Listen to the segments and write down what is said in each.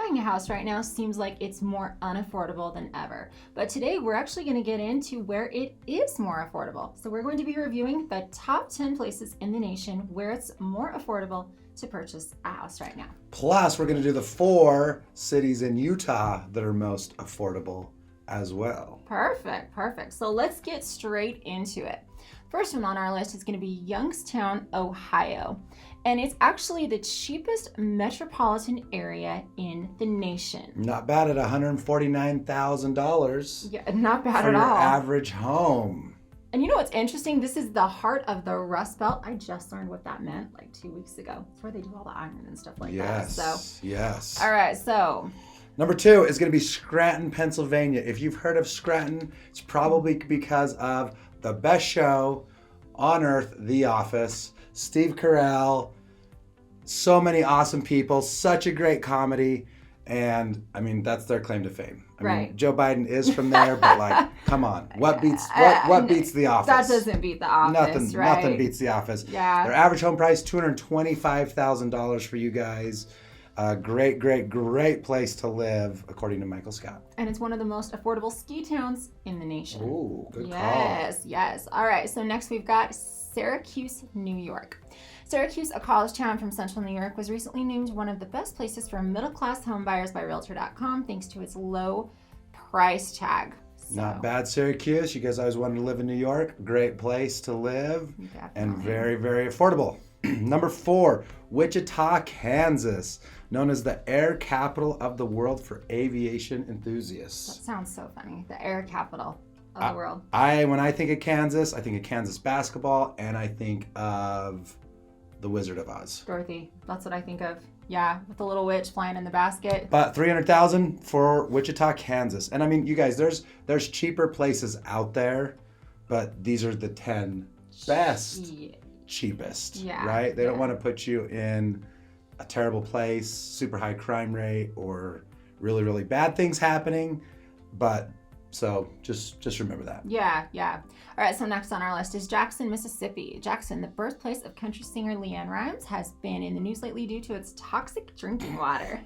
buying a house right now seems like it's more unaffordable than ever. But today we're actually going to get into where it is more affordable. So we're going to be reviewing the top 10 places in the nation where it's more affordable to purchase a house right now. Plus, we're going to do the 4 cities in Utah that are most affordable as well. Perfect. So let's get straight into it. First one on our list is going to be Youngstown, Ohio. And it's actually the cheapest metropolitan area in the nation. Not bad at $149,000. Yeah, not bad for at your all. average home. And you know what's interesting? This is the heart of the Rust Belt. I just learned what that meant like 2 weeks ago. It's where they do all the iron and stuff like that. Yes. All right, so Number 2 is going to be Scranton, Pennsylvania. If you've heard of Scranton, it's probably because of the best show on earth, The Office. Steve Carell, so many awesome people, such a great comedy, and I mean that's their claim to fame. I mean, Joe Biden is from there, but like, come on, what beats The Office? That doesn't beat The Office, Nothing beats The Office. Yeah. Their average home price $225,000 for you guys. Great place to live, according to Michael Scott. And it's one of the most affordable ski towns in the nation. Ooh, good call. Yes. All right, so next we've got Syracuse, New York. Syracuse, a college town from central New York, was recently named one of the best places for middle-class home buyers by Realtor.com thanks to its low price tag. Not bad, Syracuse. You guys always wanted to live in New York. Great place to live. Definitely. And very, very affordable. Number 4, Wichita, Kansas, known as the air capital of the world for aviation enthusiasts. That sounds so funny. The air capital of the world. When I think of Kansas, I think of Kansas basketball, and I think of the Wizard of Oz. Dorothy, that's what I think of. Yeah, with the little witch flying in the basket. But $300,000 for Wichita, Kansas. And I mean, you guys, there's cheaper places out there, but these are the 10 best cheapest, right? They don't want to put you in a terrible place, super high crime rate, or really, really bad things happening. But so just remember that. Yeah. All right, so next on our list is Jackson, Mississippi. Jackson, the birthplace of country singer LeAnn Rimes, has been in the news lately due to its toxic drinking water.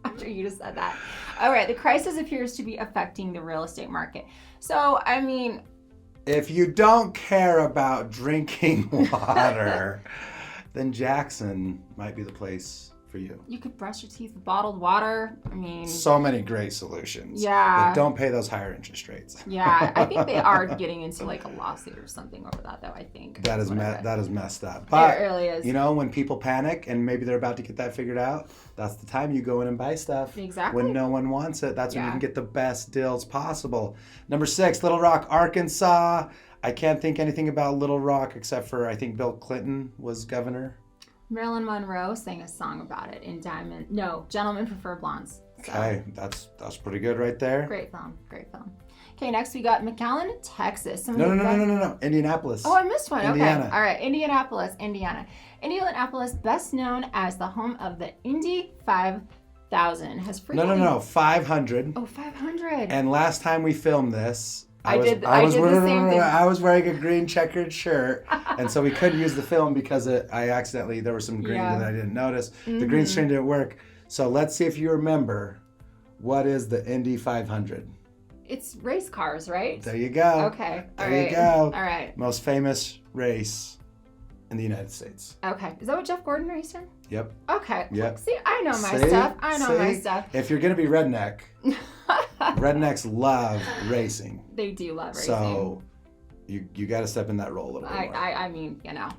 After you just said that. All right, the crisis appears to be affecting the real estate market. So, I mean, if you don't care about drinking water, then Jackson might be the place for you. You could brush your teeth with bottled water. I mean, so many great solutions. Yeah. But don't pay those higher interest rates. Yeah, I think they are getting into like a lawsuit or something over that, though, I think. That is messed up. But, it really is. You know, when people panic and maybe they're about to get that figured out, that's the time you go in and buy stuff. Exactly. When no one wants it, that's when you can get the best deals possible. Number 6, Little Rock, Arkansas. I can't think anything about Little Rock except for I think Bill Clinton was governor. Marilyn Monroe sang a song about it in Gentlemen Prefer Blondes. So. Okay, that's pretty good right there. Great film. Okay, next we got McAllen, Texas. No, Indianapolis. Oh, I missed one. Indiana. Okay, all right, Indianapolis, Indiana. Indianapolis, best known as the home of the Indy 5000, has frequently... No, 500. Oh, 500. And last time we filmed this, I did the same thing. I was wearing a green checkered shirt, and so we couldn't use the film because there was some green that I didn't notice. Mm-hmm. The green screen didn't work. So let's see if you remember, what is the Indy 500? It's race cars, right? There you go. Okay. There you go. All right. Most famous race in the United States. Okay. Is that what Jeff Gordon raced in? Yep. Okay. Yep. See, I know my stuff. My stuff. If you're going to be redneck, rednecks love racing. They do love racing. So you got to step in that role a little bit more. I mean, you know,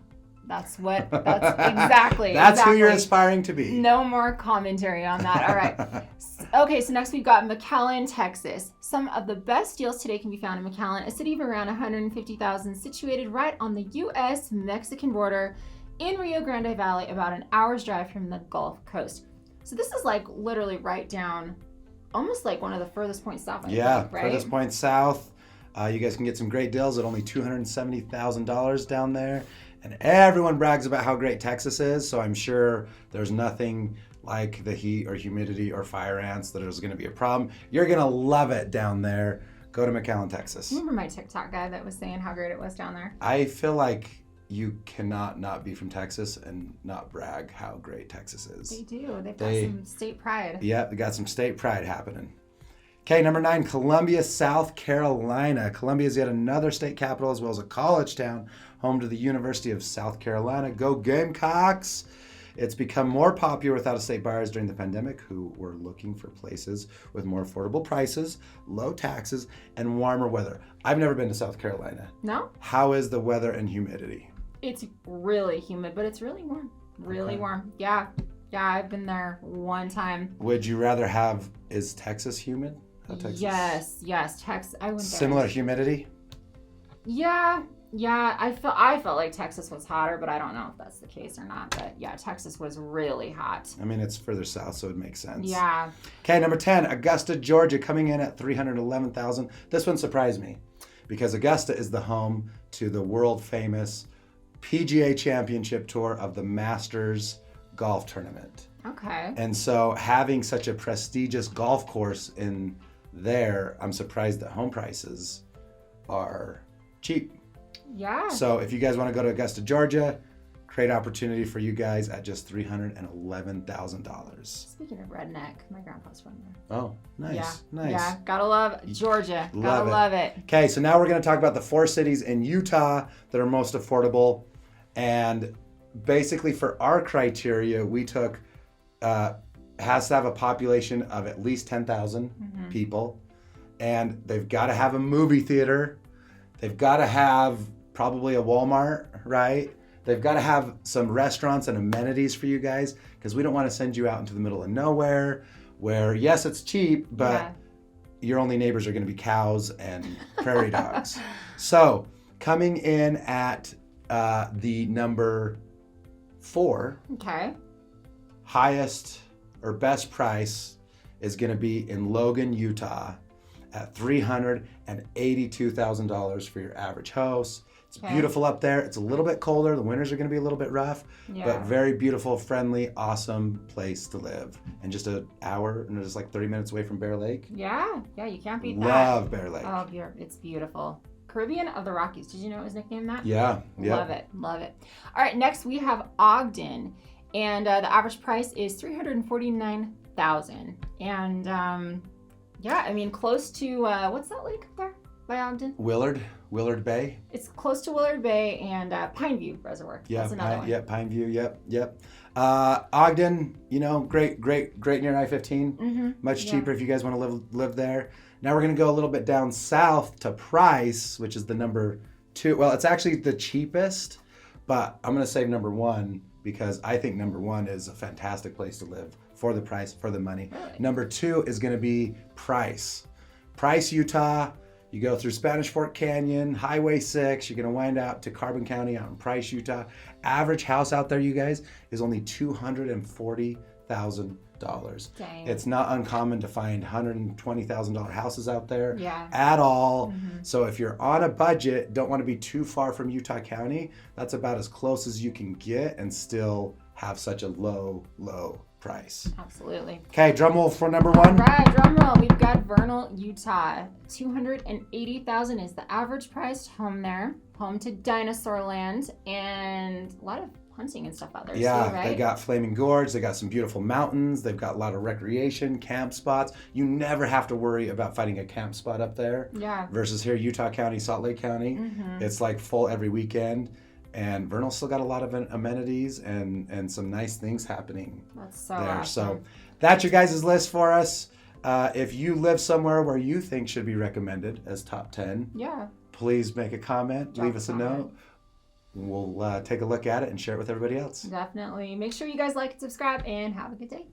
that's exactly. That's who you're aspiring to be. No more commentary on that. All right. Okay, so next we've got McAllen, Texas. Some of the best deals today can be found in McAllen, a city of around 150,000 situated right on the U.S.-Mexican border in Rio Grande Valley, about an hour's drive from the Gulf Coast. So this is like literally right down, almost like one of the furthest points south. Yeah, right? Furthest point south. You guys can get some great deals at only $270,000 down there. And everyone brags about how great Texas is, so I'm sure there's nothing like the heat or humidity or fire ants that is going to be a problem. You're going to love it down there. Go to McAllen, Texas. Remember my TikTok guy that was saying how great it was down there? I feel like you cannot not be from Texas and not brag how great Texas is. They do. They've got some state pride. Yep, they got some state pride happening. Okay, number 9, Columbia, South Carolina. Columbia is yet another state capital as well as a college town, home to the University of South Carolina. Go Gamecocks! It's become more popular with out-of-state buyers during the pandemic who were looking for places with more affordable prices, low taxes, and warmer weather. I've never been to South Carolina. No? How is the weather and humidity? It's really humid, but it's really warm. Really warm. Yeah. Yeah, I've been there one time. Would you rather have, is Texas humid? Texas? Yes. Texas. I went there. Similar humidity? Yeah. I felt like Texas was hotter, but I don't know if that's the case or not. But yeah, Texas was really hot. I mean, it's further south, so it makes sense. Yeah. Okay, number 10, Augusta, Georgia, coming in at $311,000. This one surprised me because Augusta is the home to the world famous PGA Championship Tour of the Masters Golf Tournament. Okay. And so having such a prestigious golf course in there, I'm surprised that home prices are cheap. Yeah. So if you guys want to go to Augusta, Georgia, great opportunity for you guys at just $311,000. Speaking of redneck, my grandpa's from there. Oh, nice. Yeah. Nice. Yeah, gotta love Georgia. Love Love it. Okay, so now we're going to talk about the 4 cities in Utah that are most affordable. And basically for our criteria, we took, has to have a population of at least 10,000 people. And they've got to have a movie theater. They've got to have probably a Walmart, right? They've got to have some restaurants and amenities for you guys because we don't want to send you out into the middle of nowhere where, yes, it's cheap, but your only neighbors are going to be cows and prairie dogs. So coming in at the number 4, highest or best price is going to be in Logan, Utah at $382,000 for your average house. It's beautiful up there. It's a little bit colder. The winters are going to be a little bit rough, but very beautiful, friendly, awesome place to live. And just an hour and just like 30 minutes away from Bear Lake. Yeah, you can't beat that. Love Bear Lake. Oh, it's beautiful. Caribbean of the Rockies. Did you know it was nicknamed that? Yeah. Love it. All right, next we have Ogden, and the average price is $349,000. And I mean, close to what's that lake up there by Ogden? Willard Bay. It's close to Willard Bay and Pineview Reservoir. Yeah, that's another one. Yeah, Pineview. Yep. Ogden, great near I-15. Much cheaper if you guys want to live there. Now we're going to go a little bit down south to Price, which is the number 2. Well, it's actually the cheapest, but I'm going to save number 1 because I think number 1 is a fantastic place to live for the price, for the money. Really? Number 2 is going to be Price, Utah. You go through Spanish Fork Canyon, Highway 6. You're going to wind out to Carbon County out in Price, Utah. Average house out there, you guys, is only $240,000. Dang. It's not uncommon to find $120,000 houses out there at all. So if you're on a budget, don't want to be too far from Utah County, that's about as close as you can get and still have such a low price. Absolutely. Okay, drum roll for number 1. All right, drum roll. We've got Vernal, Utah. $280,000 is the average priced home there. Home to Dinosaur Land and a lot of hunting and stuff out there too, right? They got Flaming Gorge, they got some beautiful mountains, they've got a lot of recreation, camp spots. You never have to worry about finding a camp spot up there. Yeah. Versus here, Utah County, Salt Lake County, it's like full every weekend. And Vernal's still got a lot of amenities and some nice things happening. That's so there. awesome. So that's your guys' list for us. If you live somewhere where you think should be recommended as top 10, please make a comment, leave us a note. We'll take a look at it and share it with everybody else. Definitely. Make sure you guys like and subscribe and have a good day.